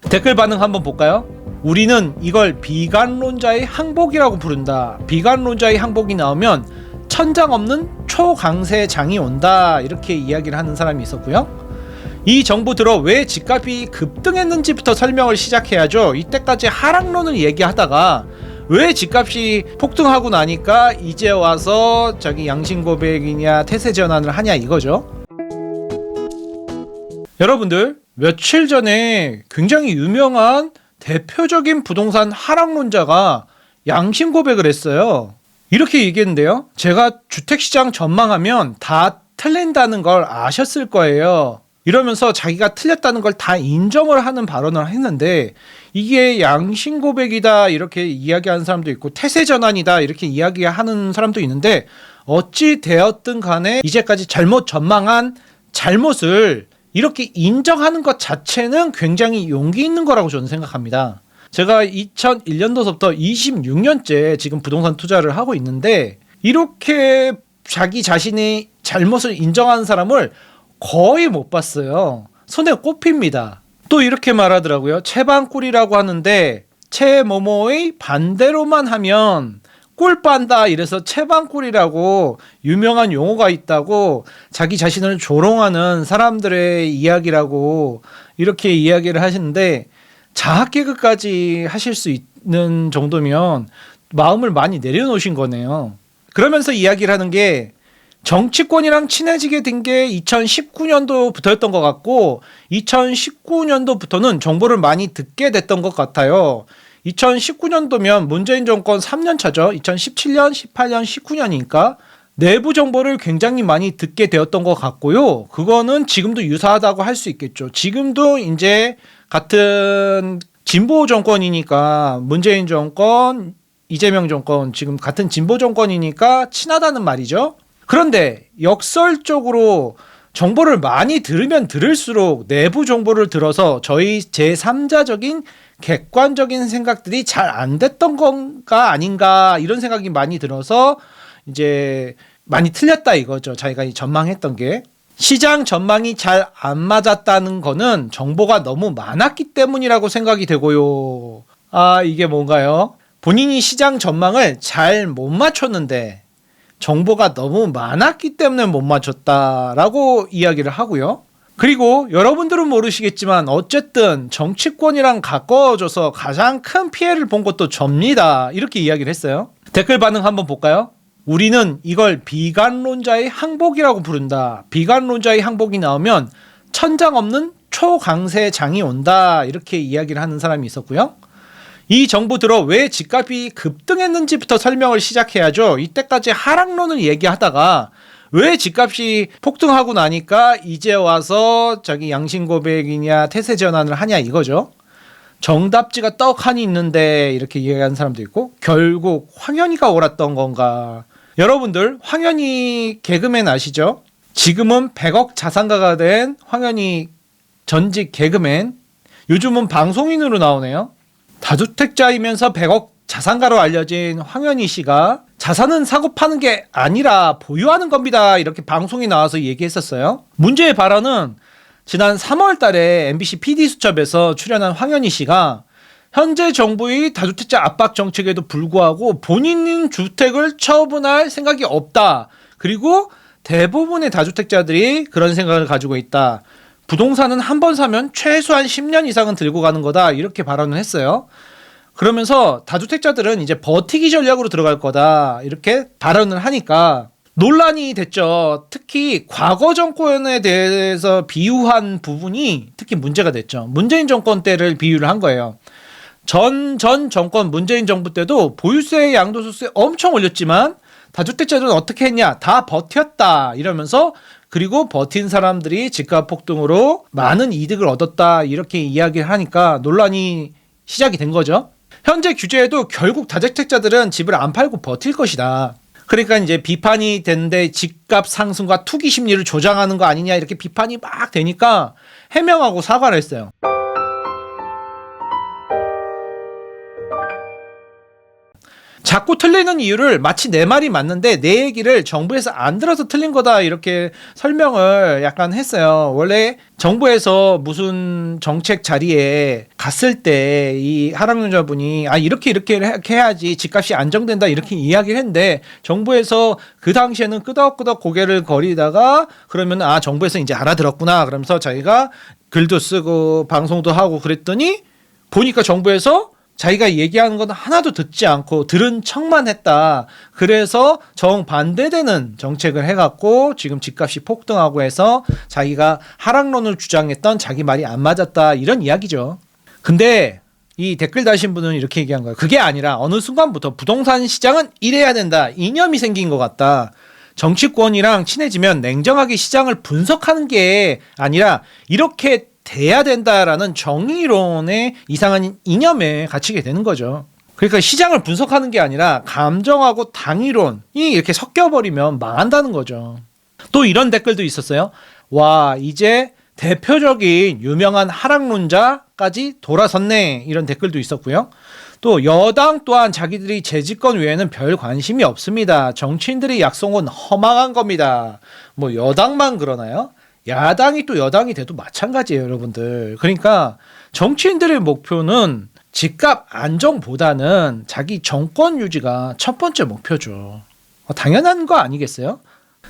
댓글 반응 한번 볼까요? 우리는 이걸 비관론자의 항복이라고 부른다. 비관론자의 항복이 나오면 천장 없는 초강세장이 온다. 이렇게 이야기를 하는 사람이 있었고요. 이 정부 들어 왜 집값이 급등했는지부터 설명을 시작해야죠. 이때까지 하락론을 얘기하다가 왜 집값이 폭등하고 나니까 이제 와서 자기 양심고백이냐 태세 전환을 하냐 이거죠. 여러분들 며칠 전에 굉장히 유명한 대표적인 부동산 하락론자가 양심고백을 했어요. 이렇게 얘기했는데요. 제가 주택시장 전망하면 다 틀린다는 걸 아셨을 거예요. 이러면서 자기가 틀렸다는 걸 다 인정을 하는 발언을 했는데 이게 양심고백이다 이렇게 이야기하는 사람도 있고 태세전환이다 이렇게 이야기하는 사람도 있는데 어찌 되었든 간에 이제까지 잘못 전망한 잘못을 이렇게 인정하는 것 자체는 굉장히 용기 있는 거라고 저는 생각합니다. 제가 2001년도서부터 26년째 지금 부동산 투자를 하고 있는데 이렇게 자기 자신의 잘못을 인정하는 사람을 거의 못 봤어요. 손에 꼽힙니다. 또 이렇게 말하더라고요. 채반꿀이라고 하는데 채모모의 반대로만 하면 꿀빤다 이래서 채반꿀이라고 유명한 용어가 있다고 자기 자신을 조롱하는 사람들의 이야기라고 이렇게 이야기를 하시는데 자학개그까지 하실 수 있는 정도면 마음을 많이 내려놓으신 거네요. 그러면서 이야기를 하는 게 정치권이랑 친해지게 된 게 2019년도부터였던 것 같고 2019년도부터는 정보를 많이 듣게 됐던 것 같아요. 2019년도면 문재인 정권 3년 차죠. 2017년, 18년, 19년이니까 내부 정보를 굉장히 많이 듣게 되었던 것 같고요. 그거는 지금도 유사하다고 할 수 있겠죠. 지금도 이제 같은 진보 정권이니까 문재인 정권, 이재명 정권 지금 같은 진보 정권이니까 친하다는 말이죠. 그런데 역설적으로 정보를 많이 들으면 들을수록 내부 정보를 들어서 저희 제3자적인 객관적인 생각들이 잘 안 됐던 건가 아닌가 이런 생각이 많이 들어서 이제 많이 틀렸다 이거죠. 자기가 전망했던 게. 시장 전망이 잘 안 맞았다는 거는 정보가 너무 많았기 때문이라고 생각이 되고요. 아, 이게 뭔가요? 본인이 시장 전망을 잘 못 맞췄는데 정보가 너무 많았기 때문에 못 맞췄다라고 이야기를 하고요. 그리고 여러분들은 모르시겠지만 어쨌든 정치권이랑 가까워져서 가장 큰 피해를 본 것도 접니다. 이렇게 이야기를 했어요. 댓글 반응 한번 볼까요? 우리는 이걸 비관론자의 항복이라고 부른다. 비관론자의 항복이 나오면 천장 없는 초강세장이 온다. 이렇게 이야기를 하는 사람이 있었고요. 이 정부 들어 왜 집값이 급등했는지부터 설명을 시작해야죠. 이때까지 하락론을 얘기하다가 왜 집값이 폭등하고 나니까 이제 와서 자기 양심고백이냐 태세전환을 하냐 이거죠. 정답지가 떡하니 있는데 이렇게 이야기하는 사람도 있고 결국 황현희가 옳았던 건가. 여러분들 황현희 개그맨 아시죠? 지금은 100억 자산가가 된 황현희 전직 개그맨 요즘은 방송인으로 나오네요. 다주택자이면서 100억 자산가로 알려진 황현희 씨가 자산은 사고 파는 게 아니라 보유하는 겁니다. 이렇게 방송에 나와서 얘기했었어요. 문제의 발언은 지난 3월 달에 MBC PD수첩에서 출연한 황현희 씨가 현재 정부의 다주택자 압박 정책에도 불구하고 본인 주택을 처분할 생각이 없다. 그리고 대부분의 다주택자들이 그런 생각을 가지고 있다. 부동산은 한 번 사면 최소한 10년 이상은 들고 가는 거다. 이렇게 발언을 했어요. 그러면서 다주택자들은 이제 버티기 전략으로 들어갈 거다. 이렇게 발언을 하니까 논란이 됐죠. 특히 과거 정권에 대해서 비유한 부분이 특히 문제가 됐죠. 문재인 정권 때를 비유를 한 거예요. 전 정권 문재인 정부 때도 보유세 양도소득세 엄청 올렸지만 다주택자들은 어떻게 했냐? 다 버텼다. 이러면서 그리고 버틴 사람들이 집값 폭등으로 많은 이득을 얻었다. 이렇게 이야기를 하니까 논란이 시작이 된 거죠. 현재 규제에도 결국 다주택자들은 집을 안 팔고 버틸 것이다. 그러니까 이제 비판이 되는데 집값 상승과 투기 심리를 조장하는 거 아니냐 이렇게 비판이 막 되니까 해명하고 사과를 했어요. 자꾸 틀리는 이유를 마치 내 말이 맞는데 내 얘기를 정부에서 안 들어서 틀린 거다 이렇게 설명을 약간 했어요. 원래 정부에서 무슨 정책 자리에 갔을 때 이 하락론자분이 이렇게 해야지 집값이 안정된다 이렇게 이야기를 했는데 정부에서 그 당시에는 끄덕끄덕 고개를 거리다가 그러면 정부에서 이제 알아들었구나 그러면서 자기가 글도 쓰고 방송도 하고 그랬더니 보니까 정부에서 자기가 얘기하는 건 하나도 듣지 않고 들은 척만 했다. 그래서 정반대되는 정책을 해갖고 지금 집값이 폭등하고 해서 자기가 하락론을 주장했던 자기 말이 안 맞았다. 이런 이야기죠. 근데 이 댓글 다신 분은 이렇게 얘기한 거예요. 그게 아니라 어느 순간부터 부동산 시장은 이래야 된다. 이념이 생긴 것 같다. 정치권이랑 친해지면 냉정하게 시장을 분석하는 게 아니라 이렇게 돼야 된다라는 정의론의 이상한 이념에 갇히게 되는 거죠. 그러니까 시장을 분석하는 게 아니라 감정하고 당위론이 이렇게 섞여버리면 망한다는 거죠. 또 이런 댓글도 있었어요. 와, 이제 대표적인 유명한 하락론자까지 돌아섰네. 이런 댓글도 있었고요. 또 여당 또한 자기들이 재집권 외에는 별 관심이 없습니다. 정치인들의 약속은 허망한 겁니다. 뭐 여당만 그러나요? 야당이 또 여당이 돼도 마찬가지예요, 여러분들. 그러니까 정치인들의 목표는 집값 안정보다는 자기 정권 유지가 첫 번째 목표죠. 당연한 거 아니겠어요?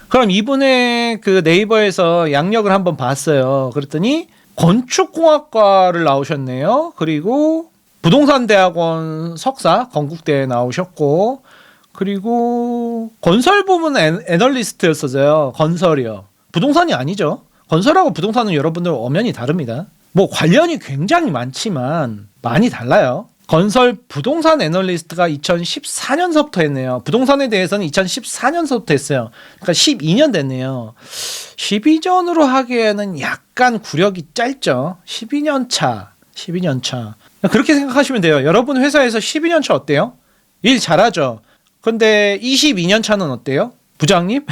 그럼 이분의 그 네이버에서 양력을 한번 봤어요. 그랬더니 건축공학과를 나오셨네요. 그리고 부동산대학원 석사 건국대에 나오셨고, 그리고 건설부문 애널리스트였어요. 건설이요. 부동산이 아니죠. 건설하고 부동산은 여러분들 엄연히 다릅니다. 뭐 관련이 굉장히 많지만 많이 달라요. 건설 부동산 애널리스트가 2014년서부터 했네요. 부동산에 대해서는 2014년서부터 했어요. 그러니까 12년 됐네요. 12년으로 하기에는 약간 구력이 짧죠. 12년 차. 그렇게 생각하시면 돼요. 여러분 회사에서 12년 차 어때요? 일 잘하죠. 근데 22년 차는 어때요? 부장님?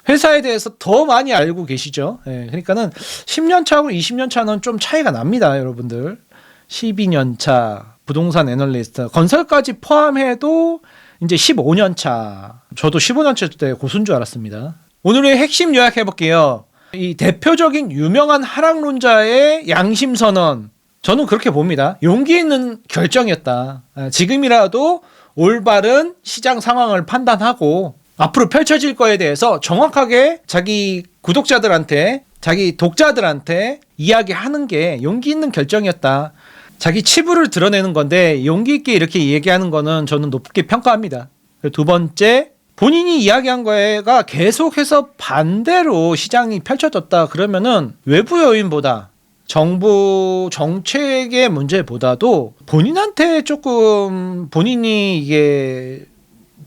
회사에 대해서 더 많이 알고 계시죠. 그러니까는 10년 차하고 20년 차는 좀 차이가 납니다, 여러분들. 12년 차 부동산 애널리스트, 건설까지 포함해도 이제 15년 차. 저도 15년 차 때 고수인 줄 알았습니다. 오늘의 핵심 요약해 볼게요. 이 대표적인 유명한 하락론자의 양심 선언. 저는 그렇게 봅니다. 용기 있는 결정이었다. 지금이라도 올바른 시장 상황을 판단하고 앞으로 펼쳐질 거에 대해서 정확하게 자기 구독자들한테, 자기 독자들한테 이야기하는 게 용기 있는 결정이었다. 자기 치부를 드러내는 건데 용기 있게 이렇게 얘기하는 거는 저는 높게 평가합니다. 두 번째, 본인이 이야기한 거가 계속해서 반대로 시장이 펼쳐졌다 그러면은 외부 요인보다 정부 정책의 문제보다도 본인한테 조금 본인이 이게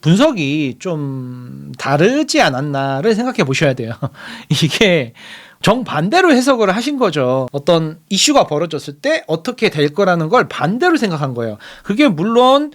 분석이 좀 다르지 않았나를 생각해 보셔야 돼요. 이게 정반대로 해석을 하신 거죠. 어떤 이슈가 벌어졌을 때 어떻게 될 거라는 걸 반대로 생각한 거예요. 그게 물론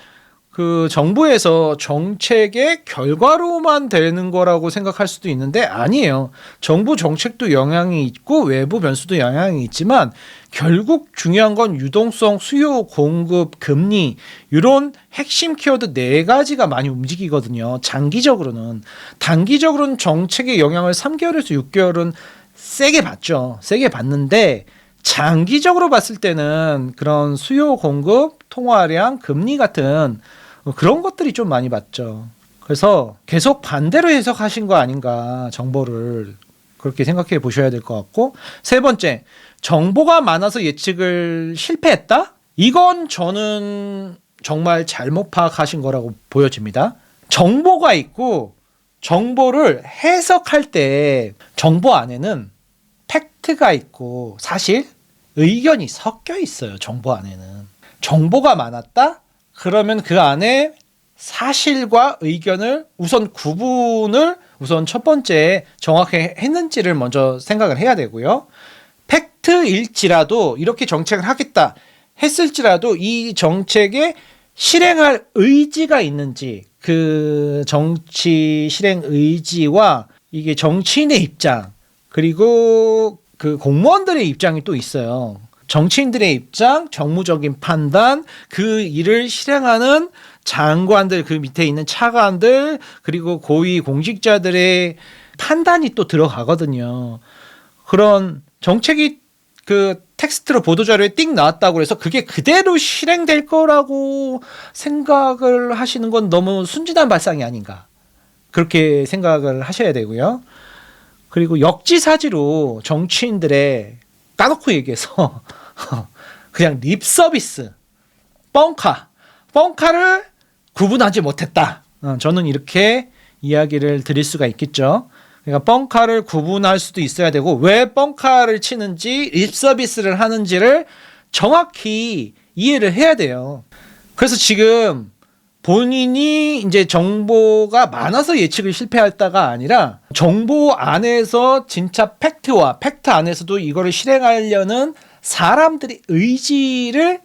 그 정부에서 정책의 결과로만 되는 거라고 생각할 수도 있는데 아니에요. 정부 정책도 영향이 있고 외부 변수도 영향이 있지만 결국 중요한 건 유동성, 수요, 공급, 금리 이런 핵심 키워드 4가지가 많이 움직이거든요. 장기적으로는. 단기적으로는 정책의 영향을 3개월에서 6개월은 세게 받죠. 세게 받는데 장기적으로 봤을 때는 그런 수요, 공급, 통화량, 금리 같은 그런 것들이 좀 많이 받죠. 그래서 계속 반대로 해석하신 거 아닌가, 정보를. 그렇게 생각해 보셔야 될 것 같고, 세 번째, 정보가 많아서 예측을 실패했다? 이건 저는 정말 잘못 파악하신 거라고 보여집니다. 정보가 있고 정보를 해석할 때 정보 안에는 팩트가 있고 사실, 의견이 섞여 있어요. 정보 안에는. 정보가 많았다? 그러면 그 안에 사실과 의견을 우선 구분을 우선 첫 번째 정확히 했는지를 먼저 생각을 해야 되고요. 팩트일지라도 이렇게 정책을 하겠다 했을지라도 이 정책에 실행할 의지가 있는지, 그 정치 실행 의지와 이게 정치인의 입장, 그리고 그 공무원들의 입장이 또 있어요. 정치인들의 입장, 정무적인 판단, 그 일을 실행하는 장관들 그 밑에 있는 차관들 그리고 고위 공직자들의 판단이 또 들어가거든요. 그런 정책이 그 텍스트로 보도자료에 띵 나왔다고 해서 그게 그대로 실행될 거라고 생각을 하시는 건 너무 순진한 발상이 아닌가. 그렇게 생각을 하셔야 되고요. 그리고 역지사지로 정치인들의 까놓고 얘기해서 그냥 립 서비스, 뻥카를 구분하지 못했다. 저는 이렇게 이야기를 드릴 수가 있겠죠. 그러니까 뻥카를 구분할 수도 있어야 되고 왜 뻥카를 치는지 립 서비스를 하는지를 정확히 이해를 해야 돼요. 그래서 지금 본인이 이제 정보가 많아서 예측을 실패했다가 아니라 정보 안에서 진짜 팩트 안에서도 이거를 실행하려는 사람들의 의지를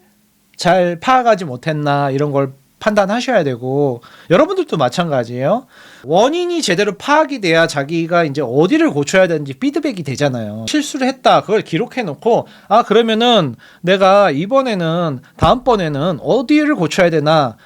잘 파악하지 못했나 이런 걸 판단하셔야 되고 여러분들도 마찬가지예요. 원인이 제대로 파악이 돼야 자기가 이제 어디를 고쳐야 되는지 피드백이 되잖아요. 실수를 했다. 그걸 기록해 놓고 그러면은 내가 이번에는 다음번에는 어디를 고쳐야 되나.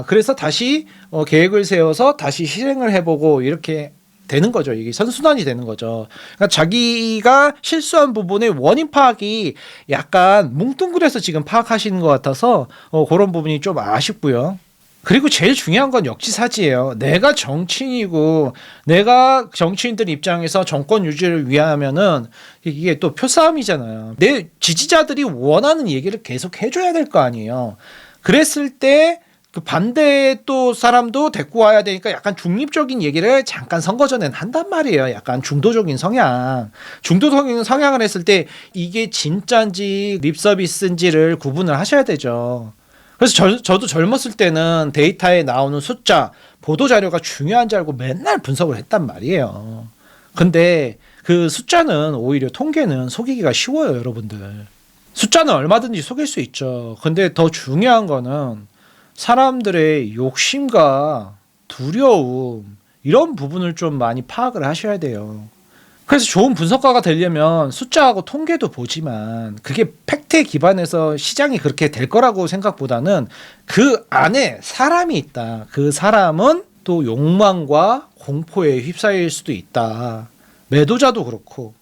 그래서 다시 계획을 세워서 다시 실행을 해보고 이렇게 되는 거죠. 이게 선순환이 되는 거죠. 그러니까 자기가 실수한 부분의 원인 파악이 약간 뭉뚱그려서 지금 파악하시는 것 같아서 그런 부분이 좀 아쉽고요. 그리고 제일 중요한 건 역지사지예요. 내가 정치인이고 내가 정치인들 입장에서 정권 유지를 위하면은 이게 또 표싸움이잖아요. 내 지지자들이 원하는 얘기를 계속 해줘야 될 거 아니에요. 그랬을 때 그 반대 또 사람도 데리고 와야 되니까 약간 중립적인 얘기를 잠깐 선거 전엔 한단 말이에요. 약간 중도적인 성향. 중도적인 성향을 했을 때 이게 진짜인지 립서비스인지를 구분을 하셔야 되죠. 그래서 저도 젊었을 때는 데이터에 나오는 숫자, 보도자료가 중요한 줄 알고 맨날 분석을 했단 말이에요. 근데 그 숫자는 오히려 통계는 속이기가 쉬워요, 여러분들. 숫자는 얼마든지 속일 수 있죠. 근데 더 중요한 거는 사람들의 욕심과 두려움 이런 부분을 좀 많이 파악을 하셔야 돼요. 그래서 좋은 분석가가 되려면 숫자하고 통계도 보지만 그게 팩트에 기반해서 시장이 그렇게 될 거라고 생각보다는 그 안에 사람이 있다. 그 사람은 또 욕망과 공포에 휩싸일 수도 있다. 매도자도 그렇고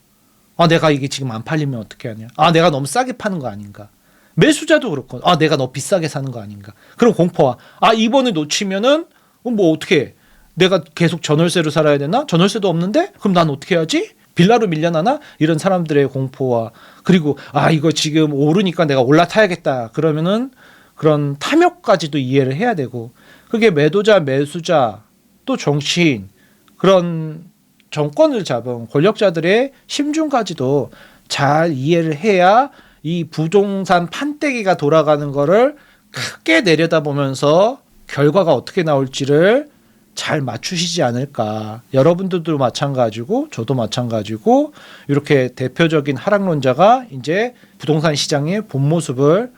내가 이게 지금 안 팔리면 어떻게 하냐. 내가 너무 싸게 파는 거 아닌가. 매수자도 그렇고 내가 너무 비싸게 사는 거 아닌가. 그럼 공포와 이번에 놓치면은 뭐 어떻게 해? 내가 계속 전월세로 살아야 되나? 전월세도 없는데? 그럼 난 어떻게 해야지? 빌라로 밀려나나? 이런 사람들의 공포와 그리고 이거 지금 오르니까 내가 올라타야겠다. 그러면은 그런 탐욕까지도 이해를 해야 되고 그게 매도자, 매수자, 또 정치인 그런 정권을 잡은 권력자들의 심중까지도 잘 이해를 해야 이 부동산 판때기가 돌아가는 거를 크게 내려다보면서 결과가 어떻게 나올지를 잘 맞추시지 않을까. 여러분들도 마찬가지고 저도 마찬가지고 이렇게 대표적인 하락론자가 이제 부동산 시장의 본 모습을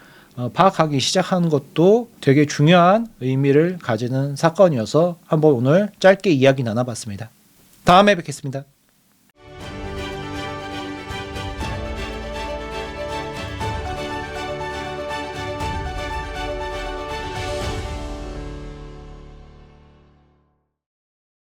파악하기 시작하는 것도 되게 중요한 의미를 가지는 사건이어서 한번 오늘 짧게 이야기 나눠봤습니다. 다음에 뵙겠습니다.